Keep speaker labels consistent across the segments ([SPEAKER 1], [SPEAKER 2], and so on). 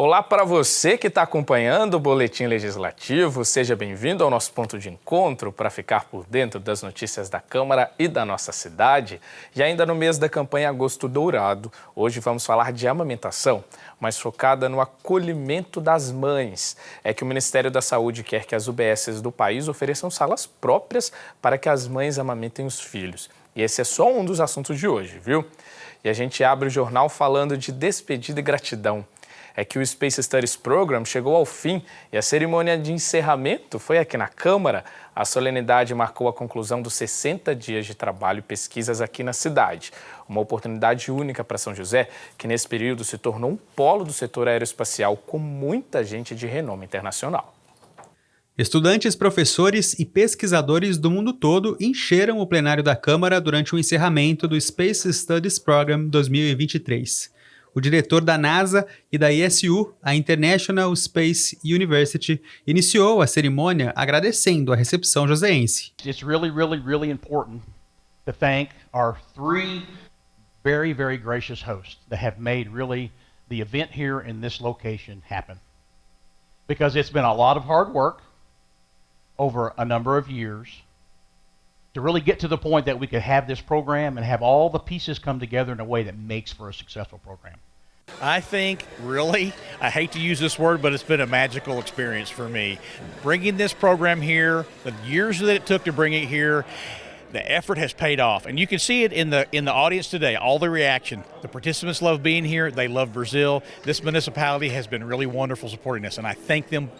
[SPEAKER 1] Olá para você que está acompanhando o Boletim Legislativo, seja bem-vindo ao nosso ponto de encontro para ficar por dentro das notícias da Câmara e da nossa cidade. E ainda no mês da campanha Agosto Dourado, hoje vamos falar de amamentação, mas focada no acolhimento das mães. É que o Ministério da Saúde quer que as UBSs do país ofereçam salas próprias para que as mães amamentem os filhos. E esse é só um dos assuntos de hoje, viu? E a gente abre o jornal falando de despedida e gratidão. É que o Space Studies Program chegou ao fim e a cerimônia de encerramento foi aqui na Câmara. A solenidade marcou a conclusão dos 60 dias de trabalho e pesquisas aqui na cidade. Uma oportunidade única para São José, que nesse período se tornou um polo do setor aeroespacial com muita gente de renome internacional.
[SPEAKER 2] Estudantes, professores e pesquisadores do mundo todo encheram o plenário da Câmara durante o encerramento do Space Studies Program 2023. O diretor da NASA e da ISU, a International Space University, iniciou a cerimônia agradecendo a recepção joseense.
[SPEAKER 3] It's really important to thank our three very gracious hosts that have made really the event here in this location happen. Because it's been a lot of hard work over a number of years to really get to the point that we could have this program and have all the pieces come together in a way that makes for a successful program.
[SPEAKER 4] I think, really, I hate to use this word, but it's been a magical experience for me. Bringing this program here, the years that it took to bring it here, the effort has paid off. And you can see it in the audience today, all the reaction. The participants love being here. They love Brazil. This municipality has been really wonderful supporting us, and I thank them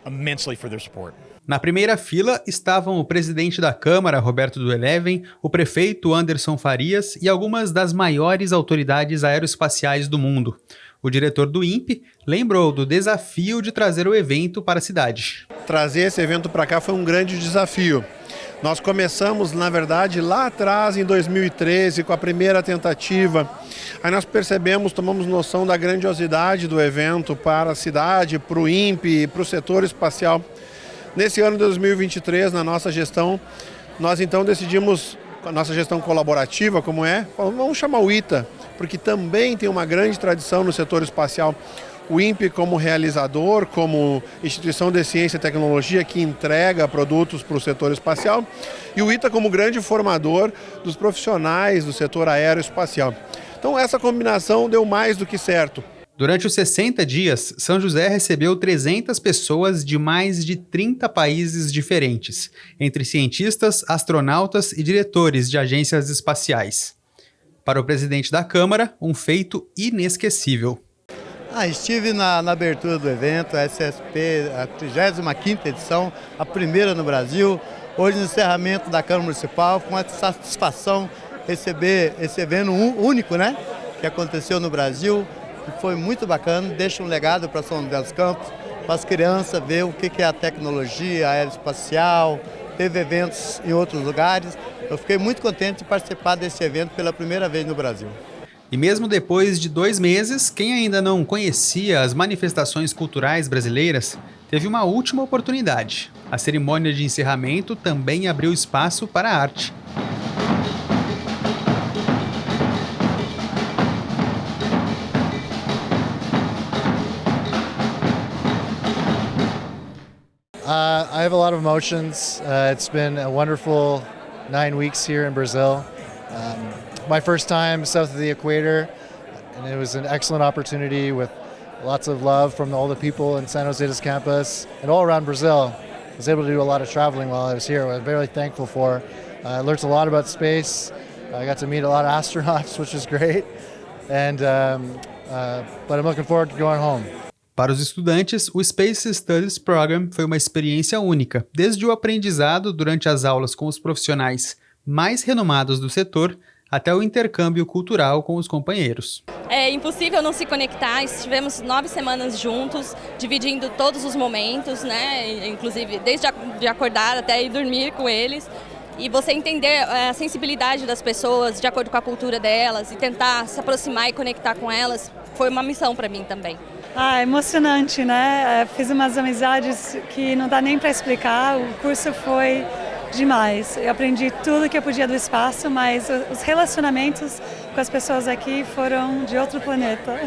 [SPEAKER 4] immensely for their support.
[SPEAKER 2] Na primeira fila estavam o presidente da Câmara, Roberto do Eleven, o prefeito Anderson Farias e algumas das maiores autoridades aeroespaciais do mundo. O diretor do INPE lembrou do desafio de trazer o evento para a cidade.
[SPEAKER 5] Trazer esse evento para cá foi um grande desafio. Nós começamos, na verdade, lá atrás, em 2013, com a primeira tentativa. Aí nós percebemos, tomamos noção da grandiosidade do evento para a cidade, para o INPE e para o setor espacial. Nesse ano de 2023, na nossa gestão, nós então decidimos, a nossa gestão colaborativa, como é, vamos chamar o ITA, porque também tem uma grande tradição no setor espacial. O INPE como realizador, como instituição de ciência e tecnologia que entrega produtos para o setor espacial, e o ITA como grande formador dos profissionais do setor aeroespacial. Então essa combinação deu mais do que certo.
[SPEAKER 2] Durante os 60 dias, São José recebeu 300 pessoas de mais de 30 países diferentes, entre cientistas, astronautas e diretores de agências espaciais. Para o presidente da Câmara, um feito inesquecível.
[SPEAKER 6] Estive na abertura do evento, a SSP, a 35ª edição, a primeira no Brasil. Hoje no encerramento da Câmara Municipal, com a satisfação receber esse evento único, né, que aconteceu no Brasil. E foi muito bacana, deixa um legado para São José dos Campos, para as crianças ver o que é a tecnologia aeroespacial. Teve eventos em outros lugares. Eu fiquei muito contente de participar desse evento pela primeira vez no Brasil.
[SPEAKER 2] E mesmo depois de 2 meses, quem ainda não conhecia as manifestações culturais brasileiras teve uma última oportunidade. A cerimônia de encerramento também abriu espaço para a arte.
[SPEAKER 7] I have a lot of emotions. It's been a wonderful 9 weeks here in Brazil. My first time south of the equator, and it was an excellent opportunity with lots of love from all the people in San Jose dos Campos and all around Brazil. I was able to do a lot of traveling while I was here, which I'm very thankful for. I learned a lot about space. I got to meet a lot of astronauts, which was great. And but I'm looking forward to going home.
[SPEAKER 2] Para os estudantes, o Space Studies Program foi uma experiência única, desde o aprendizado durante as aulas com os profissionais mais renomados do setor, até o intercâmbio cultural com os companheiros.
[SPEAKER 8] É impossível não se conectar, estivemos 9 semanas juntos, dividindo todos os momentos, né? Inclusive desde de acordar até ir dormir com eles. E você entender a sensibilidade das pessoas, de acordo com a cultura delas, e tentar se aproximar e conectar com elas, foi uma missão para mim também.
[SPEAKER 9] Emocionante, né? Fiz umas amizades que não dá nem para explicar, o curso foi demais. Eu aprendi tudo que eu podia do espaço, mas os relacionamentos com as pessoas aqui foram de outro planeta.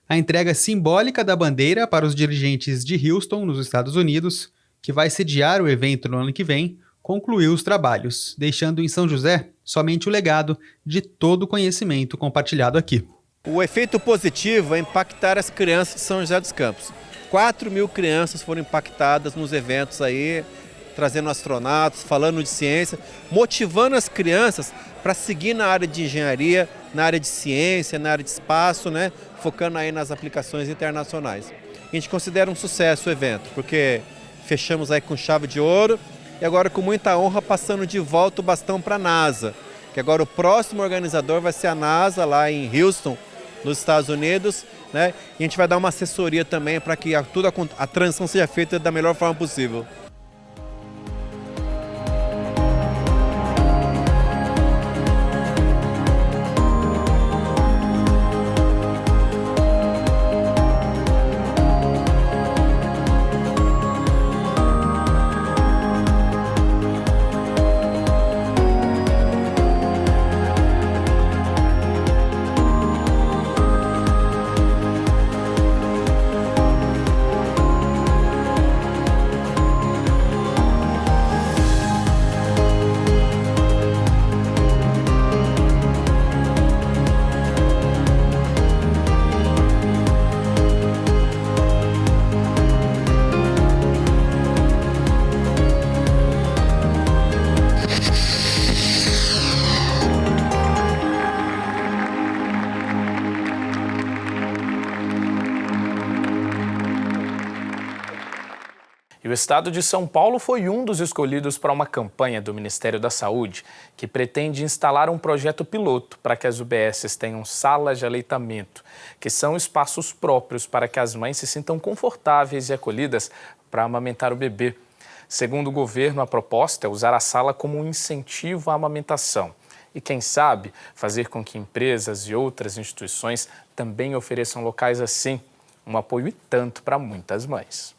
[SPEAKER 2] A entrega simbólica da bandeira para os dirigentes de Houston, nos Estados Unidos, que vai sediar o evento no ano que vem, concluiu os trabalhos, deixando em São José somente o legado de todo o conhecimento compartilhado aqui.
[SPEAKER 10] O efeito positivo é impactar as crianças de São José dos Campos. 4.000 crianças foram impactadas nos eventos aí, trazendo astronautas, falando de ciência, motivando as crianças para seguir na área de engenharia, na área de ciência, na área de espaço, né? Focando aí nas aplicações internacionais. A gente considera um sucesso o evento, porque fechamos aí com chave de ouro e agora com muita honra passando de volta o bastão para a NASA, que agora o próximo organizador vai ser a NASA lá em Houston, nos Estados Unidos, né? E a gente vai dar uma assessoria também para que toda a transição seja feita da melhor forma possível.
[SPEAKER 1] E o estado de São Paulo foi um dos escolhidos para uma campanha do Ministério da Saúde que pretende instalar um projeto piloto para que as UBSs tenham salas de aleitamento, que são espaços próprios para que as mães se sintam confortáveis e acolhidas para amamentar o bebê. Segundo o governo, a proposta é usar a sala como um incentivo à amamentação e, quem sabe, fazer com que empresas e outras instituições também ofereçam locais assim, um apoio e tanto para muitas mães.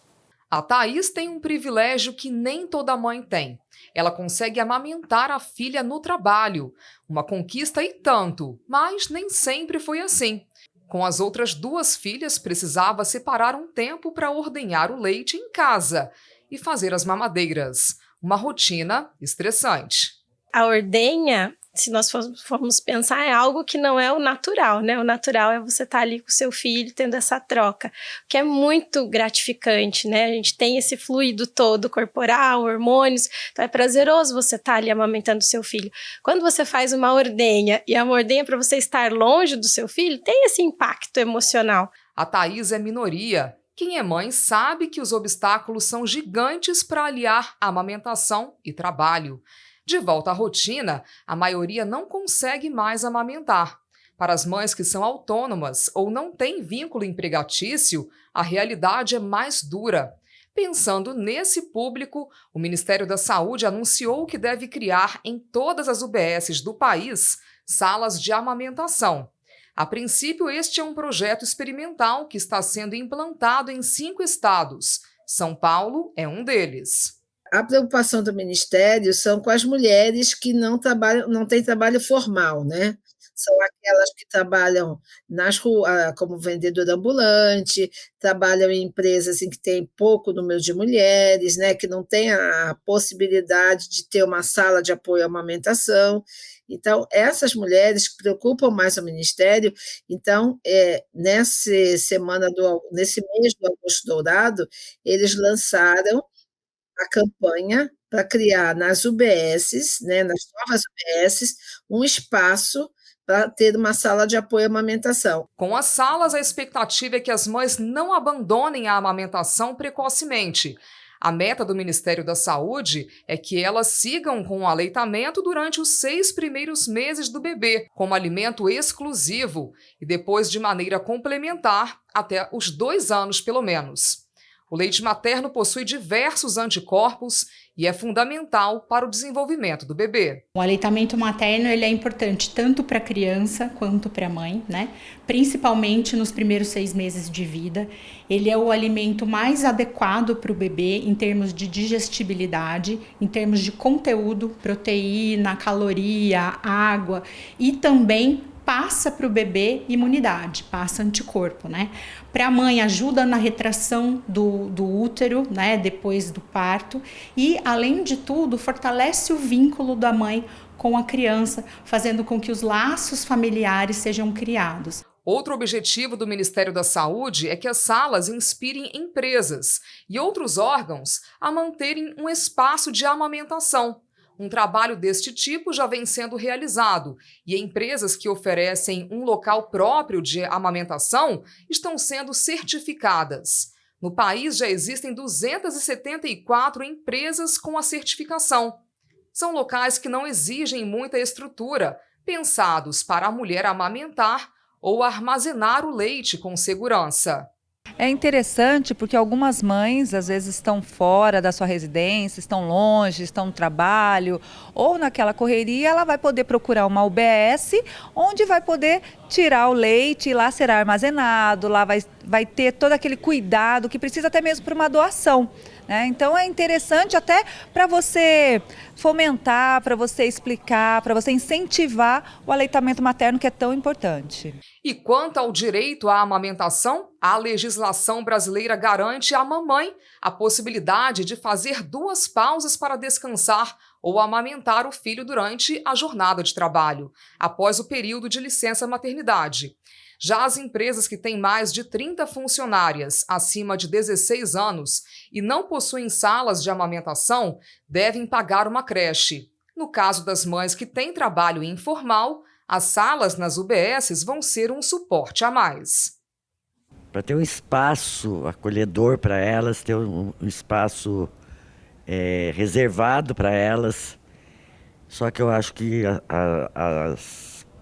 [SPEAKER 11] A Thaís tem um privilégio que nem toda mãe tem. Ela consegue amamentar a filha no trabalho. Uma conquista e tanto, mas nem sempre foi assim. Com as outras 2 filhas, precisava separar um tempo para ordenhar o leite em casa e fazer as mamadeiras. Uma rotina estressante.
[SPEAKER 12] A ordenha, se nós formos pensar, é algo que não é o natural, né? O natural é você estar ali com o seu filho, tendo essa troca, que é muito gratificante, né? A gente tem esse fluido todo corporal, hormônios, então é prazeroso você estar ali amamentando o seu filho. Quando você faz uma ordenha, e a ordenha para você estar longe do seu filho, tem esse impacto emocional.
[SPEAKER 11] A Thaís é minoria. Quem é mãe sabe que os obstáculos são gigantes para aliar amamentação e trabalho. De volta à rotina, a maioria não consegue mais amamentar. Para as mães que são autônomas ou não têm vínculo empregatício, a realidade é mais dura. Pensando nesse público, o Ministério da Saúde anunciou que deve criar em todas as UBSs do país salas de amamentação. A princípio, este é um projeto experimental que está sendo implantado em 5 estados. São Paulo é um deles.
[SPEAKER 13] A preocupação do Ministério são com as mulheres que não têm trabalho formal, né? São aquelas que trabalham nas ruas como vendedora ambulante, trabalham em empresas em que tem pouco número de mulheres, né? Que não tem a possibilidade de ter uma sala de apoio à amamentação. Então, essas mulheres que preocupam mais o Ministério, então, nesse mês do Agosto Dourado, eles lançaram a campanha para criar nas UBSs, né, nas novas UBSs, um espaço para ter uma sala de apoio à amamentação.
[SPEAKER 11] Com as salas, a expectativa é que as mães não abandonem a amamentação precocemente. A meta do Ministério da Saúde é que elas sigam com o aleitamento durante os 6 primeiros meses do bebê, como alimento exclusivo, e depois de maneira complementar até os 2 anos, pelo menos. O leite materno possui diversos anticorpos e é fundamental para o desenvolvimento do bebê.
[SPEAKER 14] O aleitamento materno ele é importante tanto para a criança quanto para a mãe, né? Principalmente nos primeiros 6 meses de vida. Ele é o alimento mais adequado para o bebê em termos de digestibilidade, em termos de conteúdo, proteína, caloria, água e também passa para o bebê imunidade, passa anticorpo, né? Para a mãe ajuda na retração do útero, né, depois do parto, e além de tudo fortalece o vínculo da mãe com a criança, fazendo com que os laços familiares sejam criados.
[SPEAKER 11] Outro objetivo do Ministério da Saúde é que as salas inspirem empresas e outros órgãos a manterem um espaço de amamentação. Um trabalho deste tipo já vem sendo realizado e empresas que oferecem um local próprio de amamentação estão sendo certificadas. No país já existem 274 empresas com a certificação. São locais que não exigem muita estrutura, pensados para a mulher amamentar ou armazenar o leite com segurança.
[SPEAKER 15] É interessante porque algumas mães às vezes estão fora da sua residência, estão longe, estão no trabalho ou naquela correria, ela vai poder procurar uma UBS onde vai poder tirar o leite e lá será armazenado, lá vai ter todo aquele cuidado que precisa até mesmo para uma doação. Então é interessante até para você fomentar, para você explicar, para você incentivar o aleitamento materno que é tão importante.
[SPEAKER 11] E quanto ao direito à amamentação, a legislação brasileira garante à mamãe a possibilidade de fazer 2 pausas para descansar ou amamentar o filho durante a jornada de trabalho, após o período de licença maternidade. Já as empresas que têm mais de 30 funcionárias acima de 16 anos e não possuem salas de amamentação devem pagar uma creche. No caso das mães que têm trabalho informal, as salas nas UBSs vão ser um suporte a mais.
[SPEAKER 16] Para ter um espaço acolhedor para elas, ter um espaço reservado para elas. Só que eu acho que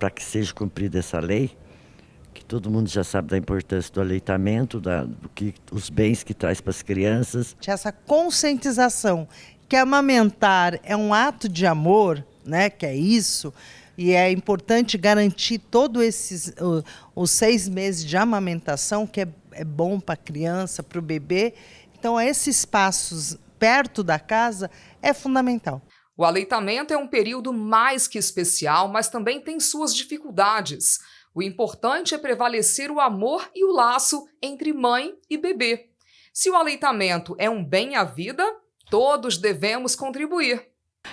[SPEAKER 16] para que seja cumprida essa lei, que todo mundo já sabe da importância do aleitamento, os bens que traz para as crianças.
[SPEAKER 17] Essa conscientização que amamentar é um ato de amor, né, que é isso, e é importante garantir todos os 6 meses de amamentação, que é bom para a criança, para o bebê. Então, esses espaços perto da casa é fundamental.
[SPEAKER 11] O aleitamento é um período mais que especial, mas também tem suas dificuldades. O importante é prevalecer o amor e o laço entre mãe e bebê. Se o aleitamento é um bem à vida, todos devemos contribuir.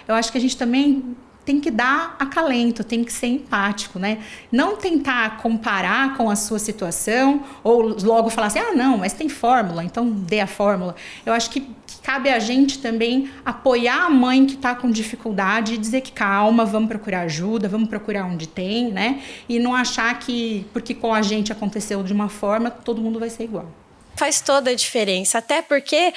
[SPEAKER 14] Eu acho que a gente também tem que dar acalento, tem que ser empático, né? Não tentar comparar com a sua situação ou logo falar assim, não, mas tem fórmula, então dê a fórmula. Eu acho que cabe a gente também apoiar a mãe que está com dificuldade e dizer que calma, vamos procurar ajuda, vamos procurar onde tem, né? E não achar que porque com a gente aconteceu de uma forma, todo mundo vai ser igual.
[SPEAKER 12] Faz toda a diferença, até porque,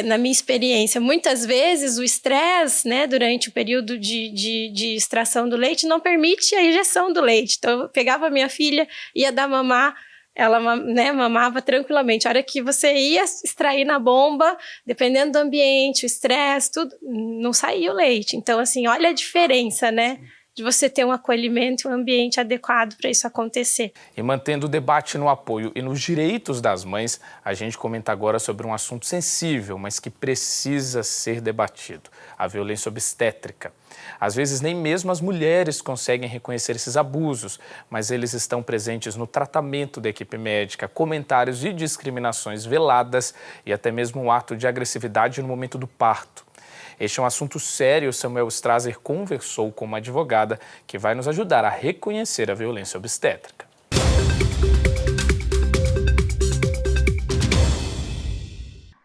[SPEAKER 12] na minha experiência, muitas vezes o estresse, né, durante o período de extração do leite não permite a injeção do leite. Então, eu pegava a minha filha, ia dar mamar, ela, né, mamava tranquilamente. A hora que você ia extrair na bomba, dependendo do ambiente, o estresse, tudo, não saía o leite. Então, assim, olha a diferença, né? De você ter um acolhimento e um ambiente adequado para isso acontecer.
[SPEAKER 1] E mantendo o debate no apoio e nos direitos das mães, a gente comenta agora sobre um assunto sensível, mas que precisa ser debatido: a violência obstétrica. Às vezes nem mesmo as mulheres conseguem reconhecer esses abusos, mas eles estão presentes no tratamento da equipe médica, comentários de discriminações veladas e até mesmo um ato de agressividade no momento do parto. Este é um assunto sério. Samuel Strasser conversou com uma advogada que vai nos ajudar a reconhecer a violência obstétrica.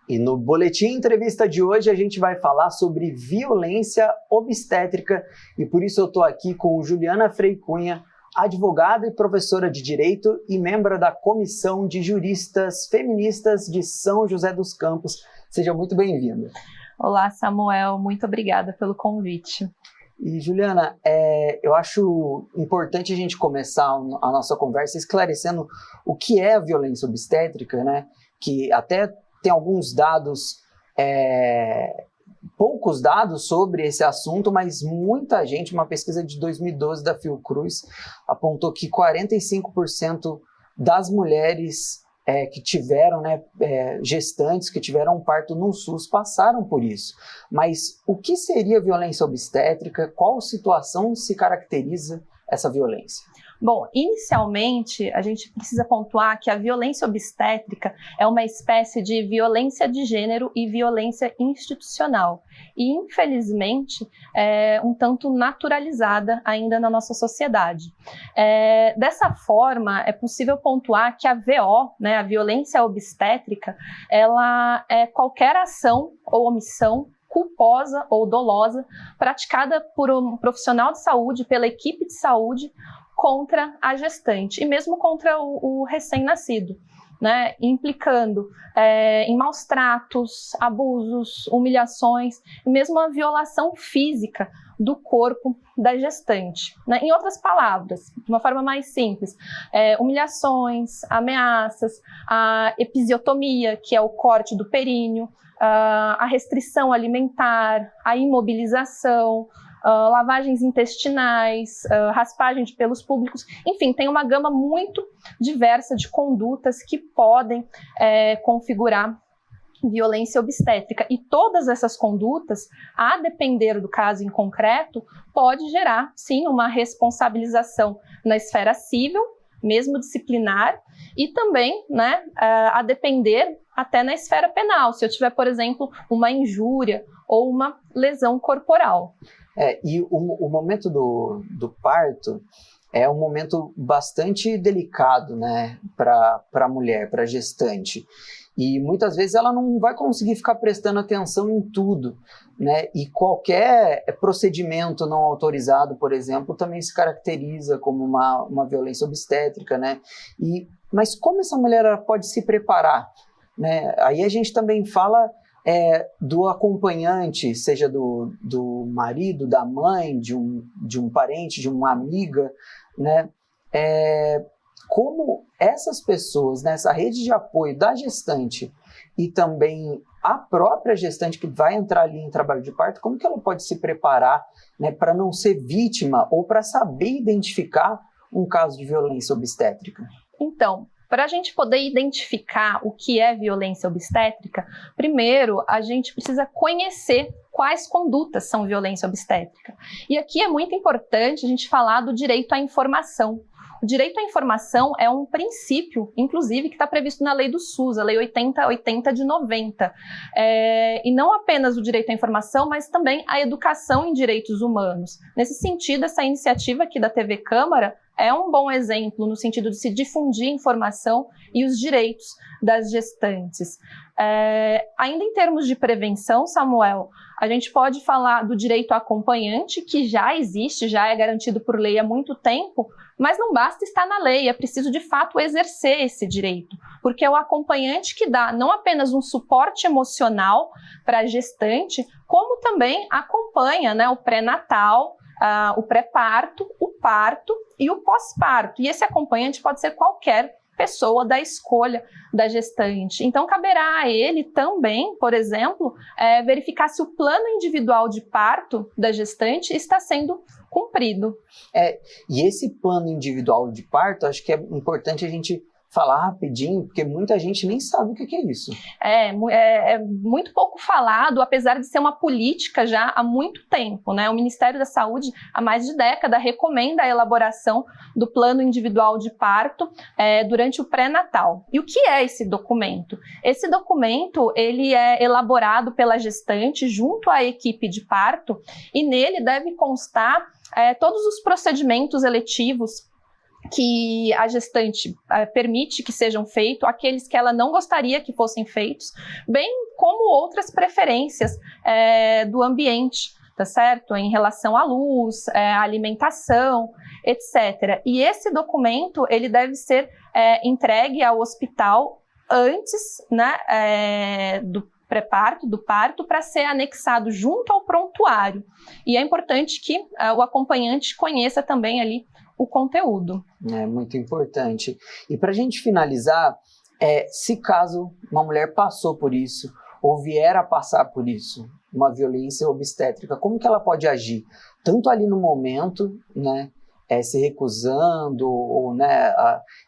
[SPEAKER 18] E no Boletim Entrevista de hoje a gente vai falar sobre violência obstétrica e por isso eu estou aqui com Juliana Frei Cunha, advogada e professora de Direito e membro da Comissão de Juristas Feministas de São José dos Campos. Seja muito bem-vinda.
[SPEAKER 19] Olá, Samuel. Muito obrigada pelo convite.
[SPEAKER 18] E, Juliana, eu acho importante a gente começar a nossa conversa esclarecendo o que é a violência obstétrica, né? Que até tem alguns dados, poucos dados sobre esse assunto, mas muita gente, uma pesquisa de 2012 da Fiocruz, apontou que 45% das mulheres que tiveram, gestantes, que tiveram um parto no SUS, passaram por isso. Mas o que seria violência obstétrica? Qual situação se caracteriza essa violência?
[SPEAKER 19] Bom, inicialmente, a gente precisa pontuar que a violência obstétrica é uma espécie de violência de gênero e violência institucional. E, infelizmente, é um tanto naturalizada ainda na nossa sociedade. Dessa forma, é possível pontuar que a VO, né, a violência obstétrica, ela é qualquer ação ou omissão culposa ou dolosa praticada por um profissional de saúde, pela equipe de saúde, contra a gestante e mesmo contra o recém-nascido, né, implicando em maus tratos, abusos, humilhações e mesmo a violação física do corpo da gestante. Né? Em outras palavras, de uma forma mais simples, humilhações, ameaças, a episiotomia, que é o corte do períneo, a restrição alimentar, a imobilização, lavagens intestinais, raspagem de pelos públicos, enfim, tem uma gama muito diversa de condutas que podem configurar violência obstétrica. E todas essas condutas, a depender do caso em concreto, pode gerar, sim, uma responsabilização na esfera civil, mesmo disciplinar, e também, né, a depender até na esfera penal, se eu tiver, por exemplo, uma injúria ou uma lesão corporal.
[SPEAKER 18] E o momento do parto é um momento bastante delicado, né, para a mulher, para a gestante. E muitas vezes ela não vai conseguir ficar prestando atenção em tudo, né? E qualquer procedimento não autorizado, por exemplo, também se caracteriza como uma violência obstétrica, né? Mas como essa mulher ela pode se preparar, né? Aí a gente também fala do acompanhante, seja do marido, da mãe, de um parente, de uma amiga, né? Como essas pessoas, nessa rede de apoio da gestante e também a própria gestante que vai entrar ali em trabalho de parto, como que ela pode se preparar, né, para não ser vítima ou para saber identificar um caso de violência obstétrica?
[SPEAKER 19] Então, para a gente poder identificar o que é violência obstétrica, primeiro a gente precisa conhecer quais condutas são violência obstétrica. E aqui é muito importante a gente falar do direito à informação. O direito à informação é um princípio, inclusive, que está previsto na lei do SUS, a lei 8080 de 90. E não apenas o direito à informação, mas também a educação em direitos humanos. Nesse sentido, essa iniciativa aqui da TV Câmara é um bom exemplo no sentido de se difundir informação e os direitos das gestantes. Ainda em termos de prevenção, Samuel, a gente pode falar do direito acompanhante, que já existe, já é garantido por lei há muito tempo, mas não basta estar na lei, é preciso de fato exercer esse direito, porque é o acompanhante que dá não apenas um suporte emocional para a gestante, como também acompanha, né, o pré-natal, o pré-parto, o parto e o pós-parto. E esse acompanhante pode ser qualquer pessoa da escolha da gestante. Então, caberá a ele também, por exemplo, verificar se o plano individual de parto da gestante está sendo cumprido.
[SPEAKER 18] E esse plano individual de parto, acho que é importante a gente falar rapidinho, porque muita gente nem sabe o que é isso.
[SPEAKER 19] É muito pouco falado, apesar de ser uma política já há muito tempo, né? O Ministério da Saúde, há mais de década, recomenda a elaboração do plano individual de parto durante o pré-natal. E o que é esse documento? Esse documento, ele é elaborado pela gestante junto à equipe de parto e nele deve constar todos os procedimentos eletivos que a gestante permite que sejam feitos, aqueles que ela não gostaria que fossem feitos, bem como outras preferências do ambiente, tá certo? Em relação à luz, à alimentação, etc. E esse documento, ele deve ser entregue ao hospital antes, né, do pré-parto, do parto, para ser anexado junto ao prontuário. E é importante que o acompanhante conheça também ali o conteúdo.
[SPEAKER 18] É muito importante. E para a gente finalizar, se caso uma mulher passou por isso, ou vier a passar por isso, uma violência obstétrica, como que ela pode agir? Tanto ali no momento, né, se recusando, ou né,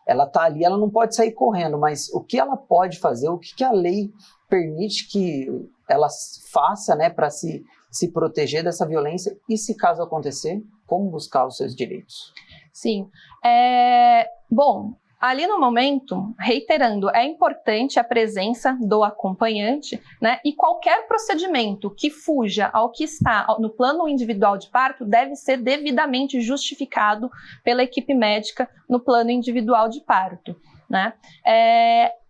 [SPEAKER 18] ela está ali, ela não pode sair correndo, mas o que ela pode fazer, o que a lei permite que ela faça, né, para se proteger dessa violência, e se caso acontecer, como buscar os seus direitos?
[SPEAKER 19] Sim. Bom, ali no momento, reiterando, é importante a presença do acompanhante, né? E qualquer procedimento que fuja ao que está no plano individual de parto deve ser devidamente justificado pela equipe médica no plano individual de parto, né?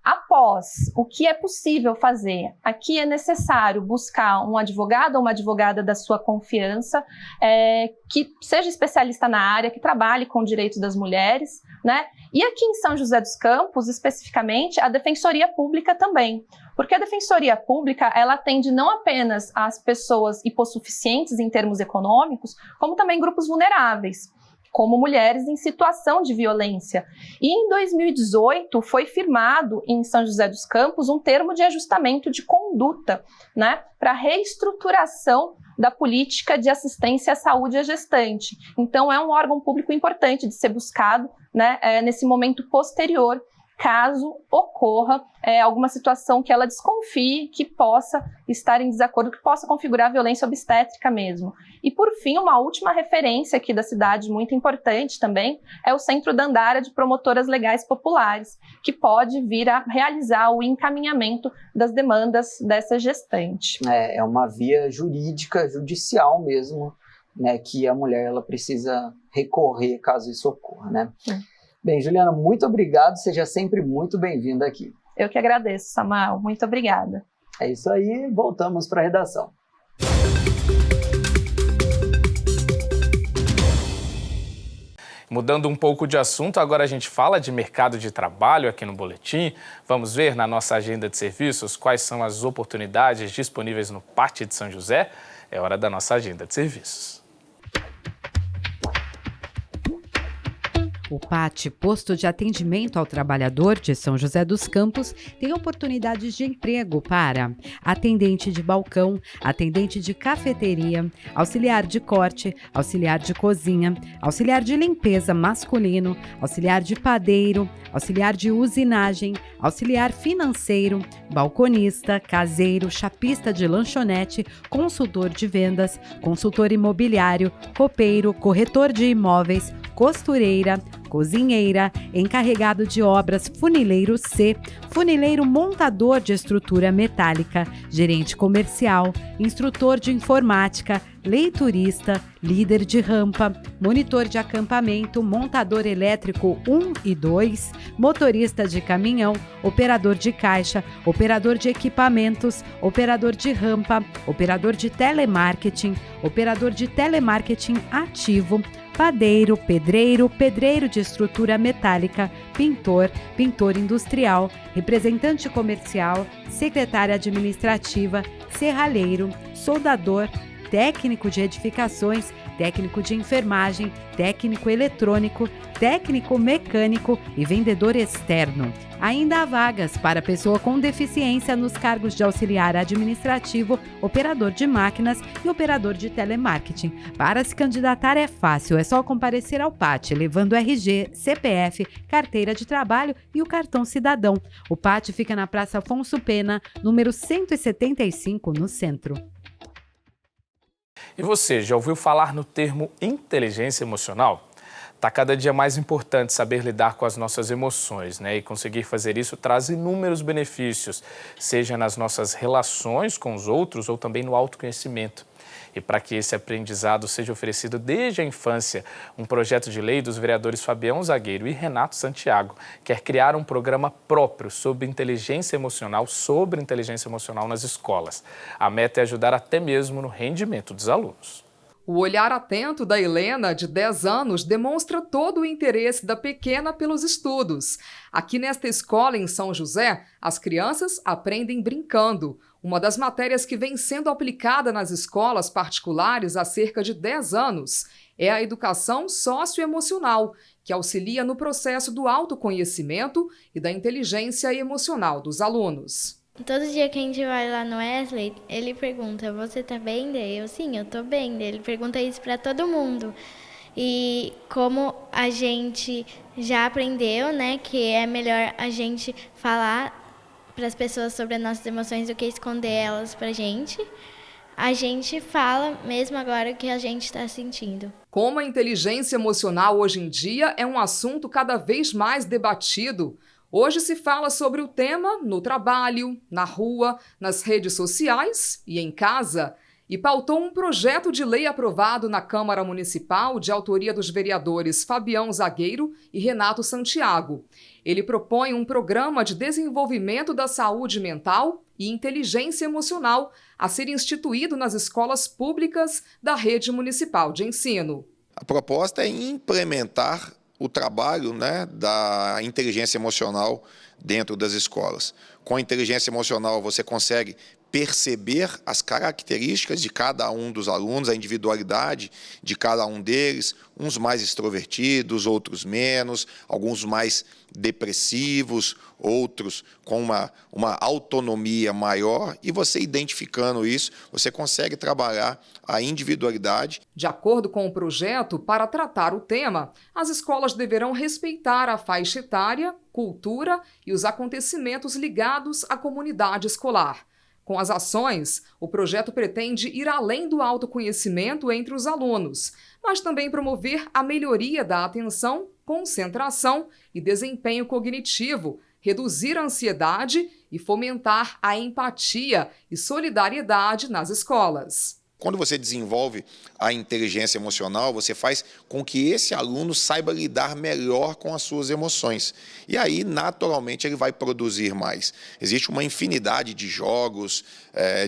[SPEAKER 19] Após o que é possível fazer, aqui é necessário buscar um advogado ou uma advogada da sua confiança, que seja especialista na área, que trabalhe com direitos das mulheres, né? E aqui em São José dos Campos, especificamente, a Defensoria Pública também. Porque a Defensoria Pública, ela atende não apenas as pessoas hipossuficientes em termos econômicos, como também grupos vulneráveis, como mulheres em situação de violência. E em 2018 foi firmado em São José dos Campos um termo de ajustamento de conduta, né, para reestruturação da política de assistência à saúde à gestante. Então é um órgão público importante de ser buscado, né, nesse momento posterior, caso ocorra alguma situação que ela desconfie que possa estar em desacordo, que possa configurar violência obstétrica mesmo. E, por fim, uma última referência aqui da cidade, muito importante também, é o Centro Dandara de Promotoras Legais Populares, que pode vir a realizar o encaminhamento das demandas dessa gestante.
[SPEAKER 18] É uma via jurídica, judicial mesmo, né, que a mulher ela precisa recorrer caso isso ocorra, né? Bem, Juliana, muito obrigado, seja sempre muito bem-vinda aqui.
[SPEAKER 19] Eu que agradeço, Samuel, muito obrigada.
[SPEAKER 18] É isso aí, voltamos para a redação.
[SPEAKER 1] Mudando um pouco de assunto, agora a gente fala de mercado de trabalho aqui no Boletim. Vamos ver na nossa agenda de serviços quais são as oportunidades disponíveis no PAT de São José. É hora da nossa agenda de serviços.
[SPEAKER 20] O PAT, Posto de Atendimento ao Trabalhador de São José dos Campos, tem oportunidades de emprego para atendente de balcão, atendente de cafeteria, auxiliar de corte, auxiliar de cozinha, auxiliar de limpeza masculino, auxiliar de padeiro, auxiliar de usinagem, auxiliar financeiro, balconista, caseiro, chapista de lanchonete, consultor de vendas, consultor imobiliário, copeiro, corretor de imóveis, costureira, cozinheira, encarregado de obras, funileiro C, funileiro montador de estrutura metálica, gerente comercial, instrutor de informática, leiturista, líder de rampa, monitor de acampamento, montador elétrico 1 e 2, motorista de caminhão, operador de caixa, operador de equipamentos, operador de rampa, operador de telemarketing ativo, padeiro, pedreiro de estrutura metálica, pintor industrial, representante comercial, secretária administrativa, serralheiro, soldador, técnico de edificações, técnico de enfermagem, técnico eletrônico, técnico mecânico e vendedor externo. Ainda há vagas para pessoa com deficiência nos cargos de auxiliar administrativo, operador de máquinas e operador de telemarketing. Para se candidatar é fácil, é só comparecer ao PAT, levando RG, CPF, carteira de trabalho e o cartão cidadão. O PAT fica na Praça Afonso Pena, número 175, no centro.
[SPEAKER 1] E você, já ouviu falar no termo inteligência emocional? Está cada dia mais importante saber lidar com as nossas emoções, né? E conseguir fazer isso traz inúmeros benefícios, seja nas nossas relações com os outros ou também no autoconhecimento. E para que esse aprendizado seja oferecido desde a infância, um projeto de lei dos vereadores Fabião Zagueiro e Renato Santiago quer criar um programa próprio sobre inteligência emocional nas escolas. A meta é ajudar até mesmo no rendimento dos alunos.
[SPEAKER 11] O olhar atento da Helena, de 10 anos, demonstra todo o interesse da pequena pelos estudos. Aqui nesta escola, em São José, as crianças aprendem brincando. Uma das matérias que vem sendo aplicada nas escolas particulares há cerca de 10 anos é a educação socioemocional, que auxilia no processo do autoconhecimento e da inteligência emocional dos alunos.
[SPEAKER 21] Todo dia que a gente vai lá no Wesley, ele pergunta, você tá bem? Daí eu, sim, eu tô bem. Daí ele pergunta isso para todo mundo. E como a gente já aprendeu, né, que é melhor a gente falar para as pessoas sobre as nossas emoções do que esconder elas pra gente. a gente fala mesmo agora o que a gente está sentindo.
[SPEAKER 11] Como a inteligência emocional hoje em dia é um assunto cada vez mais debatido. Hoje se fala sobre o tema no trabalho, na rua, nas redes sociais e em casa. E pautou um projeto de lei aprovado na Câmara Municipal de autoria dos vereadores Fabião Zagueiro e Renato Santiago. Ele propõe um programa de desenvolvimento da saúde mental e inteligência emocional a ser instituído nas escolas públicas da rede municipal de ensino.
[SPEAKER 3] A proposta é implementar o trabalho, da inteligência emocional dentro das escolas. Com a inteligência emocional você consegue perceber as características de cada um dos alunos, a individualidade de cada um deles, uns mais extrovertidos, outros menos, alguns mais depressivos, outros com uma autonomia maior, e você identificando isso, você consegue trabalhar a individualidade.
[SPEAKER 11] De acordo com o projeto, para tratar o tema, as escolas deverão respeitar a faixa etária, cultura e os acontecimentos ligados à comunidade escolar. Com as ações, o projeto pretende ir além do autoconhecimento entre os alunos, mas também promover a melhoria da atenção, concentração e desempenho cognitivo, reduzir a ansiedade e fomentar a empatia e solidariedade nas escolas.
[SPEAKER 3] Quando você desenvolve a inteligência emocional, você faz com que esse aluno saiba lidar melhor com as suas emoções. E aí, naturalmente, ele vai produzir mais. Existe uma infinidade de jogos,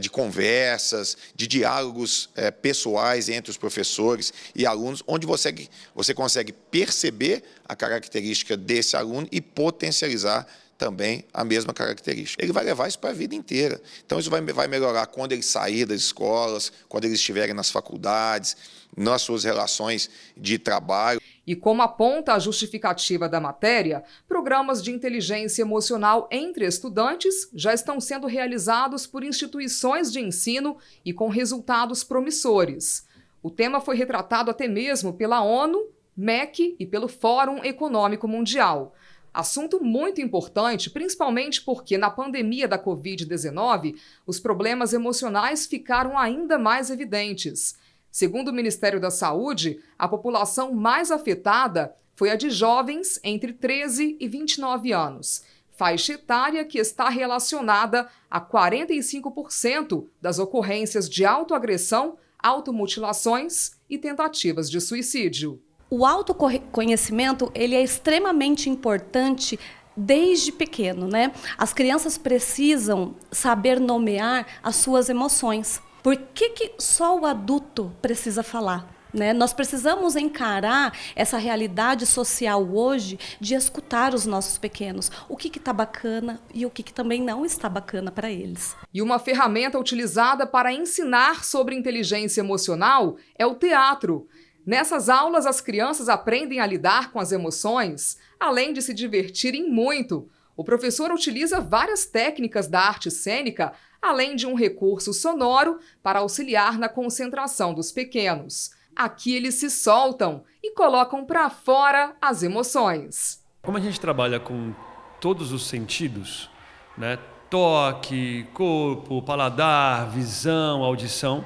[SPEAKER 3] de conversas, de diálogos pessoais entre os professores e alunos, onde você consegue perceber a característica desse aluno e potencializar também a mesma característica. Ele vai levar isso para a vida inteira. Então isso vai melhorar quando ele sair das escolas, quando eles estiverem nas faculdades, nas suas relações de trabalho.
[SPEAKER 11] E como aponta a justificativa da matéria, programas de inteligência emocional entre estudantes já estão sendo realizados por instituições de ensino e com resultados promissores. O tema foi retratado até mesmo pela ONU, MEC e pelo Fórum Econômico Mundial. Assunto muito importante, principalmente porque na pandemia da Covid-19, os problemas emocionais ficaram ainda mais evidentes. Segundo o Ministério da Saúde, a população mais afetada foi a de jovens entre 13 e 29 anos, faixa etária que está relacionada a 45% das ocorrências de autoagressão, automutilações e tentativas de suicídio.
[SPEAKER 22] O autoconhecimento, ele é extremamente importante desde pequeno, né? As crianças precisam saber nomear as suas emoções. Por que só o adulto precisa falar? Né? Nós precisamos encarar essa realidade social hoje de escutar os nossos pequenos. O que está bacana e o que também não está bacana para eles.
[SPEAKER 11] E uma ferramenta utilizada para ensinar sobre inteligência emocional é o teatro. Nessas aulas, as crianças aprendem a lidar com as emoções, além de se divertirem muito. O professor utiliza várias técnicas da arte cênica, além de um recurso sonoro para auxiliar na concentração dos pequenos. Aqui eles se soltam e colocam para fora as emoções.
[SPEAKER 23] Como a gente trabalha com todos os sentidos, né? Toque, corpo, paladar, visão, audição,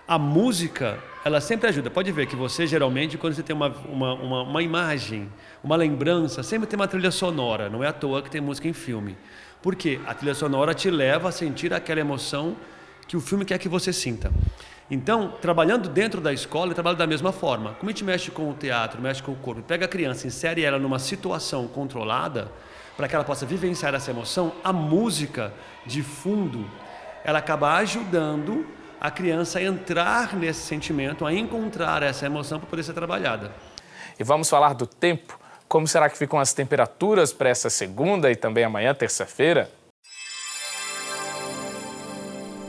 [SPEAKER 23] a música, ela sempre ajuda. Pode ver que você, geralmente, quando você tem uma imagem, uma lembrança, sempre tem uma trilha sonora. Não é à toa que tem música em filme. Por quê? A trilha sonora te leva a sentir aquela emoção que o filme quer que você sinta. Então, trabalhando dentro da escola, eu trabalho da mesma forma. Como a gente mexe com o teatro, mexe com o corpo, pega a criança, insere ela numa situação controlada, para que ela possa vivenciar essa emoção, a música de fundo, ela acaba ajudando a criança a entrar nesse sentimento, a encontrar essa emoção para poder ser trabalhada.
[SPEAKER 1] E vamos falar do tempo. Como será que ficam as temperaturas para essa segunda e também amanhã, terça-feira?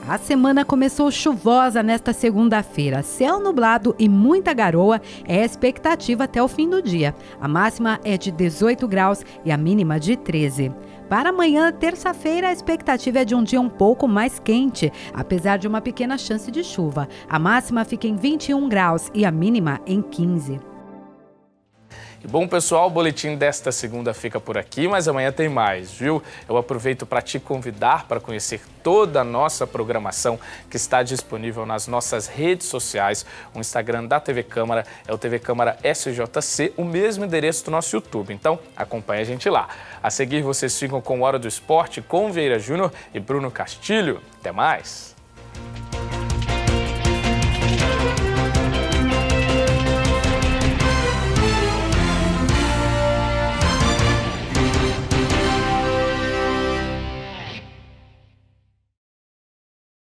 [SPEAKER 20] A semana começou chuvosa nesta segunda-feira. Céu nublado e muita garoa é a expectativa até o fim do dia. A máxima é de 18 graus e a mínima de 13. Para amanhã, terça-feira, a expectativa é de um dia um pouco mais quente, apesar de uma pequena chance de chuva. A máxima fica em 21 graus e a mínima em 15.
[SPEAKER 1] E bom, pessoal, o boletim desta segunda fica por aqui, mas amanhã tem mais, viu? Eu aproveito para te convidar para conhecer toda a nossa programação que está disponível nas nossas redes sociais. O Instagram da TV Câmara é o TV Câmara SJC, o mesmo endereço do nosso YouTube. Então, acompanhe a gente lá. A seguir, vocês ficam com Hora do Esporte com Vieira Júnior e Bruno Castilho. Até mais!